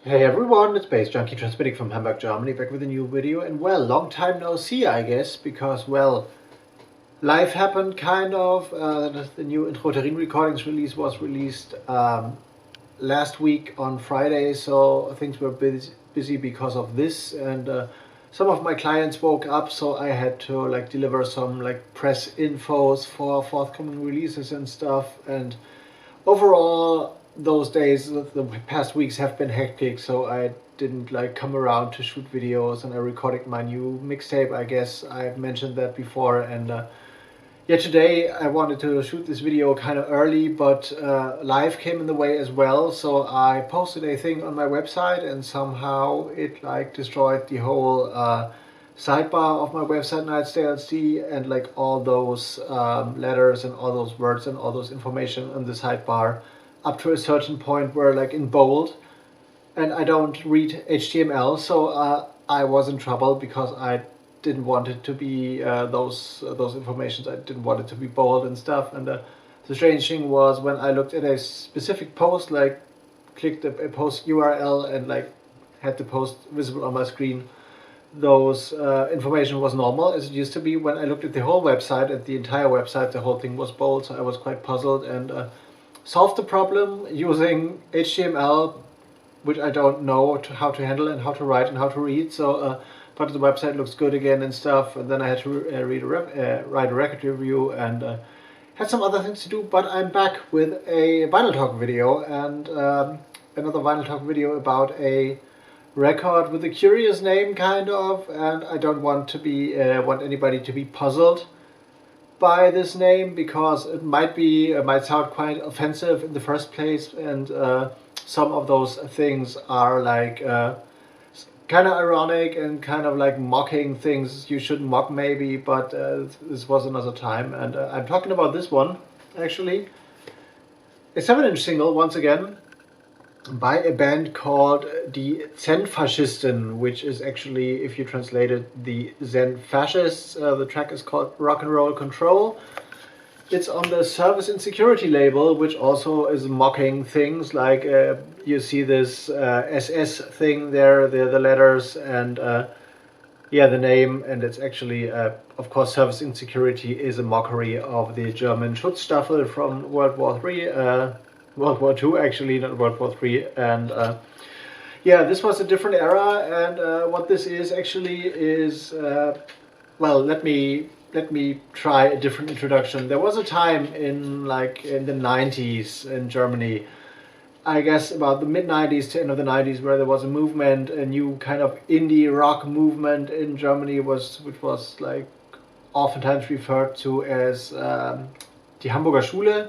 Hey everyone, it's Baze.Junkiii transmitting from Hamburg, Germany, back with a new video. And well, long time no see, I guess, because, well, life happened kind of. The new Intrauterin recordings release was released last week on Friday, so things were busy because of this. And some of my clients woke up, so I had to deliver some press infos for forthcoming releases and stuff. And overall, those days, the past weeks have been hectic, so I didn't come around to shoot videos, and I recorded my new mixtape. I guess I've mentioned that before. And yeah, today I wanted to shoot this video kind of early, but life came in the way as well, so I posted a thing on my website, and somehow it destroyed the whole sidebar of my website, MIXTAPE, and all those letters and all those words and all those information on the sidebar up to a certain point were in bold, and I don't read HTML, so I was in trouble because I didn't want it to be those informations. I didn't want it to be bold and stuff. And the strange thing was, when I looked at a specific post, clicked a post URL and had the post visible on my screen, those information was normal as it used to be. When I looked at the whole website, at the entire website, the whole thing was bold, so I was quite puzzled, and solved the problem using HTML, which I don't know how to handle and how to write and how to read. So but the website looks good again and stuff, and then I had to write a record review and had some other things to do. But I'm back with a Vinyl Talk video, and another Vinyl Talk video about a record with a curious name, kind of, and I don't want anybody to be puzzled by this name, because it might sound quite offensive in the first place, and some of those things are kind of ironic and kind of mocking things you shouldn't mock, maybe, but this was another time. And I'm talking about this one, actually, a 7-inch single, once again, by a band called the Zen-faschisten, which is actually, if you translate it, the Zen-fascists. The track is called Rock and Roll Control. It's on the Service and Security label, which also is mocking things like you see this SS thing there, the letters, and yeah, the name. And it's actually, of course, Service and Security is a mockery of the German Schutzstaffel from World War III. World War II, actually, not World War III. And yeah, this was a different era, and what this is actually is, well, let me try a different introduction. There was a time in the 90s in Germany, I guess about the mid-90s to end of the 90s, where there was a movement, a new kind of indie rock movement in Germany, which was oftentimes referred to as die Hamburger Schule,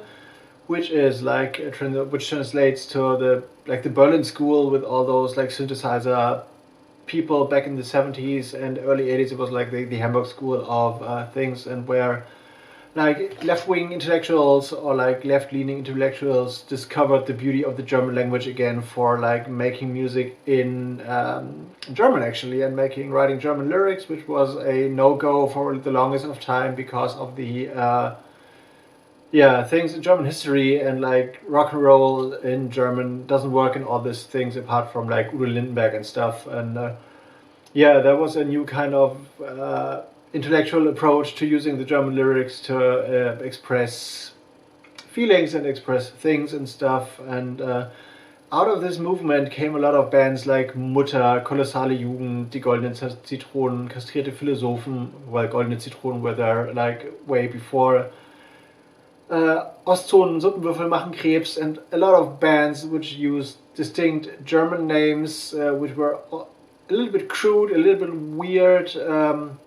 which is which translates to the Berlin School, with all those synthesizer people back in the 70s and early 80s. It was the Hamburg School of things, and where left-wing intellectuals or left-leaning intellectuals discovered the beauty of the German language again for making music in German, actually, and writing German lyrics, which was a no-go for the longest of time because of the yeah, things in German history, and rock and roll in German doesn't work in all these things apart from Udo Lindenberg and stuff. And yeah, there was a new kind of intellectual approach to using the German lyrics to express feelings and express things and stuff. And out of this movement came a lot of bands like Mutter, Kolossale Jugend, Die Goldenen Zitronen, Kastrierte Philosophen. Well, Goldene Zitronen were there way before. Ostzonen, Suppenwürfel machen Krebs, and a lot of bands which used distinct German names, which were a little bit crude, a little bit weird,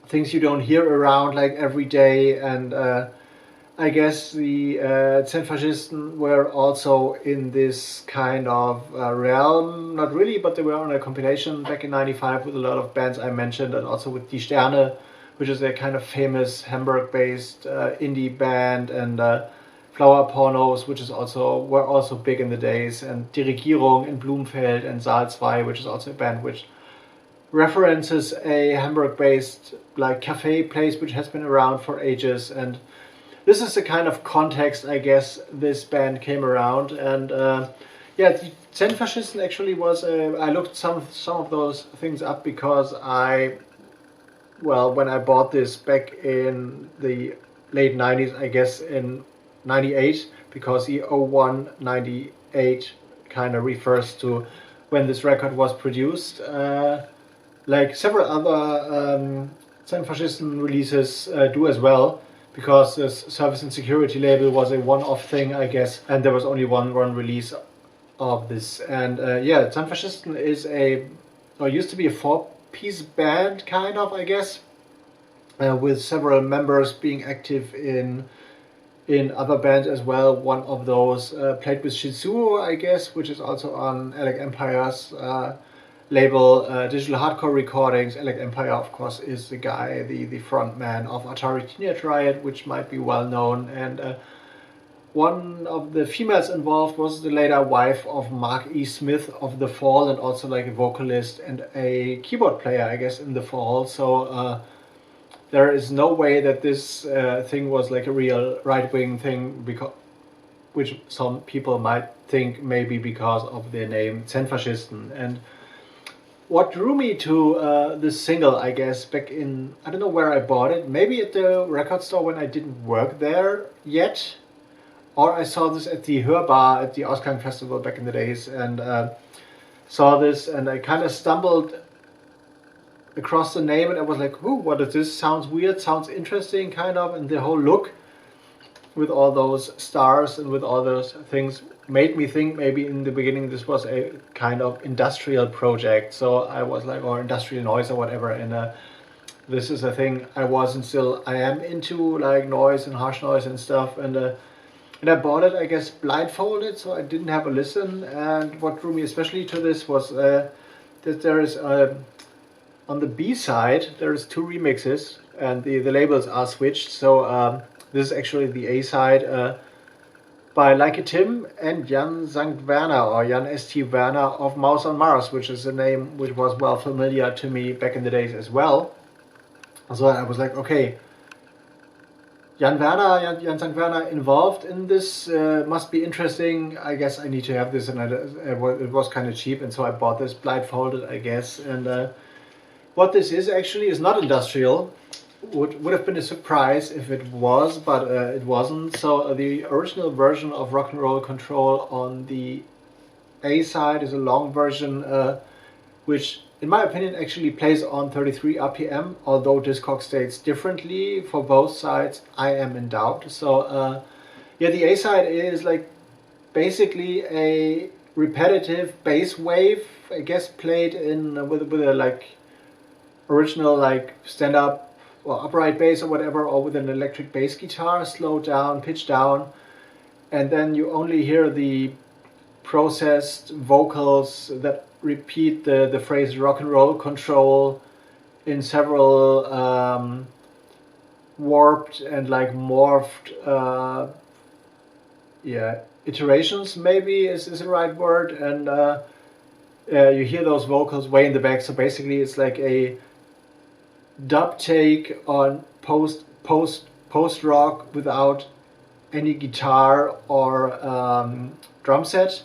things you don't hear around every day. And I guess the Zen-faschisten were also in this kind of realm, not really, but they were on a compilation back in '95 with a lot of bands I mentioned, and also with Die Sterne, which is a kind of famous Hamburg-based indie band, and Flower Pornos, which were also big in the days, and Die Regierung in Blumfeld, and Saal 2, which is also a band which references a Hamburg-based cafe place which has been around for ages. And this is the kind of context, I guess, this band came around. And yeah, Zen-faschisten actually was, I looked some of those things up because when I bought this back in the late 90s, I guess in 98, because the 0198 kind of refers to when this record was produced. Like several other zen-faschisten releases do as well, because this Service and Security label was a one-off thing, I guess, and there was only one release of this. And yeah, zen-faschisten is used to be a 4-piece band, kind of, I guess, with several members being active in other bands as well. One of those played with Shizuo, I guess, which is also on Alec Empire's label, Digital Hardcore Recordings. Alec Empire, of course, is the guy, the front man of Atari Teenage Riot, which might be well known. And one of the females involved was the later wife of Mark E. Smith of The Fall, and also like a vocalist and a keyboard player, I guess, in The Fall. So there is no way that this thing was like a real right-wing thing, which some people might think maybe because of the name zen-faschisten. And what drew me to this single, I guess, back in, I don't know where I bought it, maybe at the record store when I didn't work there yet, or I saw this at the Hörbar at the Ausklang Festival back in the days, and saw this, and I kind of stumbled across the name, and I was like, ooh, what is this? Sounds weird, sounds interesting, kind of, and the whole look with all those stars and with all those things made me think maybe in the beginning this was a kind of industrial project. So I was like, or industrial noise or whatever, and this is a thing I am into, like noise and harsh noise and stuff, and I bought it, I guess, blindfolded, so I didn't have a listen. And what drew me especially to this was that there is on the B side there's 2 remixes, and the labels are switched. So this is actually the A side by Like a Tim and Jan St. Werner, or Jan St. Werner of Mouse on Mars, which is a name which was well familiar to me back in the days as well. So I was like, okay, Jan St. Werner involved in this, must be interesting. I guess I need to have this, and it was kind of cheap, and so I bought this blindfolded, I guess. And what this is actually is not industrial. Would have been a surprise if it was, but it wasn't. So the original version of Rock and Roll Control on the A side is a long version, which in my opinion actually plays on 33 RPM, although Discog states differently for both sides. I am in doubt. So yeah, the A side is like basically a repetitive bass wave, I guess, played in with a like original like stand-up or upright bass or whatever, or with an electric bass guitar, slowed down, pitched down, and then you only hear the processed vocals that repeat the phrase rock and roll control in several warped and like morphed iterations, maybe is the right word. And you hear those vocals way in the back, so basically it's like a dub take on post-rock without any guitar or drum set,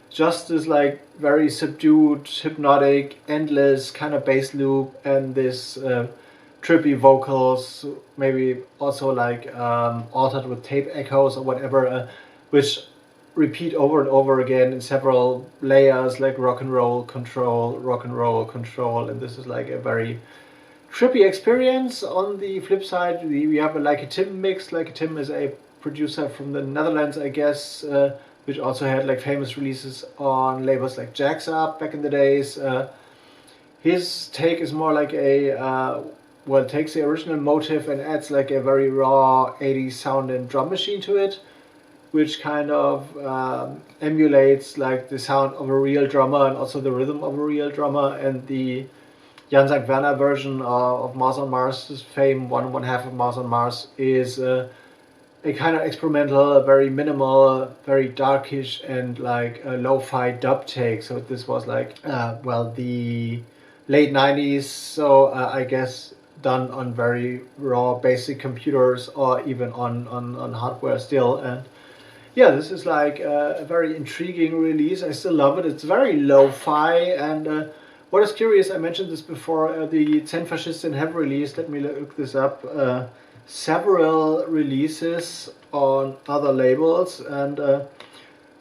just this like very subdued, hypnotic, endless kind of bass loop, and this trippy vocals, maybe also like altered with tape echoes or whatever, which repeat over and over again in several layers, like rock and roll control, and this is like a very trippy experience. On the flip side, we have a Like a Tim mix. Like a Tim is a producer from the Netherlands, I guess, which also had like famous releases on labels like Jack's Up back in the days. His take is more like a takes the original motive and adds like a very raw 80s sound and drum machine to it, which kind of emulates like the sound of a real drummer and also the rhythm of a real drummer. And the Jan St. Werner version of Mars on Mars' fame, one half of Mars on Mars, is a kind of experimental, very minimal, very darkish, and like a lo-fi dub take. So this was like, the late 90s, so I guess done on very raw, basic computers, or even on hardware still. And yeah, this is like a very intriguing release. I still love it. It's very lo-fi, and what is curious, I mentioned this before, the zen-faschisten have released, let me look this up, several releases on other labels, and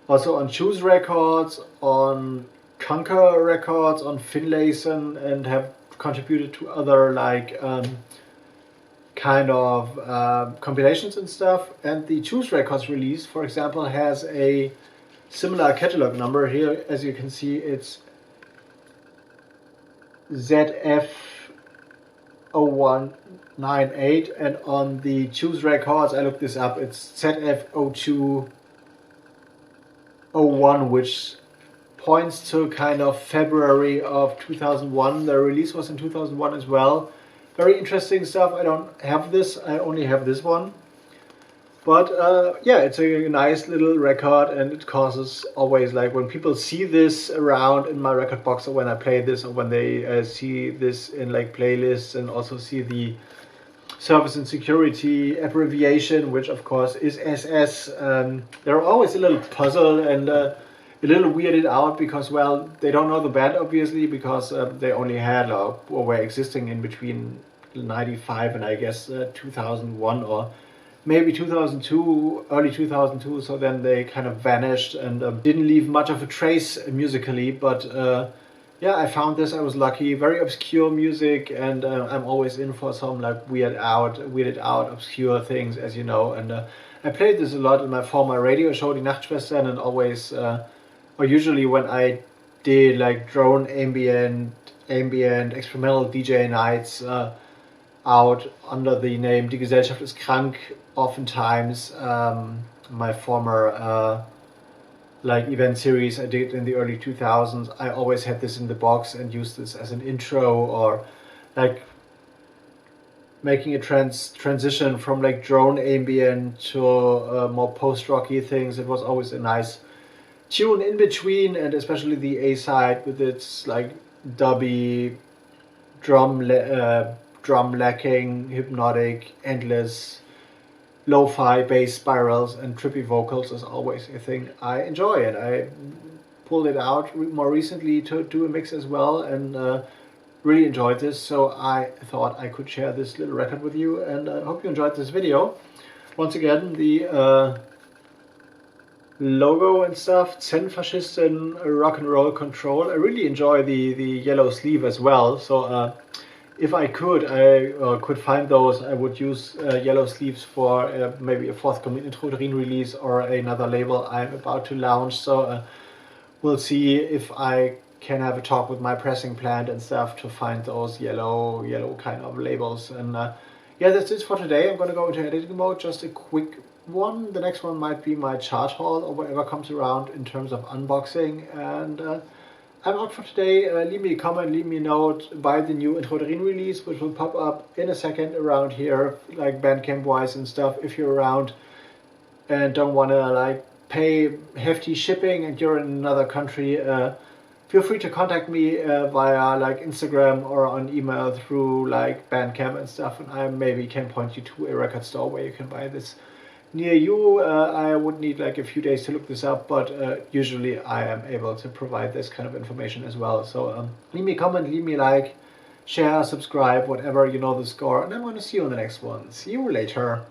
also on Choose Records, on Conquer Records, on Finlayson, and have contributed to other like kind of compilations and stuff. And the Choose Records release, for example, has a similar catalog number. Here, as you can see, it's ZF0198, and on the Choose Records, I looked this up, it's ZF0201, which points to kind of February of 2001. The release was in 2001 as well. Very interesting stuff. I don't have this, I only have this one. But yeah, it's a nice little record, and it causes always, like, when people see this around in my record box, or when I play this, or when they see this in like playlists, and also see the service and security abbreviation, which of course is SS, they're always a little puzzled and a little weirded out, because, well, they don't know the band obviously, because they only had or were existing in between 95 and I guess 2001 or maybe 2002, early 2002, so then they kind of vanished and didn't leave much of a trace musically, but yeah, I found this, I was lucky. Very obscure music, and I'm always in for some like weirded out, obscure things, as you know, and I played this a lot in my former radio show, Die Nachtschwestern, and always, or usually when I did like drone ambient, experimental DJ nights, out under the name Die Gesellschaft ist krank, oftentimes my former like event series I did in the early 2000s, I always had this in the box and used this as an intro, or like making a transition from like drone ambient to more post-rocky things. It was always a nice tune in between, and especially the A side with its like dubby drum lacking, hypnotic, endless lo-fi bass spirals and trippy vocals is always a thing I enjoy, and I pulled it out more recently to do a mix as well, and really enjoyed this, so I thought I could share this little record with you, and I hope you enjoyed this video. Once again, the logo and stuff, zen-faschisten rock and roll control. I really enjoy the yellow sleeve as well, so if I could find those, I would use yellow sleeves for maybe a forthcoming Intrauterin release or another label I'm about to launch. So we'll see if I can have a talk with my pressing plant and stuff to find those yellow kind of labels. And yeah, that's it for today. I'm going to go into editing mode, just a quick one. The next one might be my chart haul or whatever comes around in terms of unboxing. And I'm out for today. Leave me a comment, leave me a note, buy the new Intrauterin release, which will pop up in a second around here, like Bandcamp wise and stuff. If you're around and don't want to like pay hefty shipping and you're in another country, feel free to contact me via like Instagram or on email through like Bandcamp and stuff, and I maybe can point you to a record store where you can buy this near you. I would need like a few days to look this up, but usually I am able to provide this kind of information as well. So leave me a comment, leave me a like, share, subscribe, whatever, you know the score, and I'm going to see you on the next one. See you later.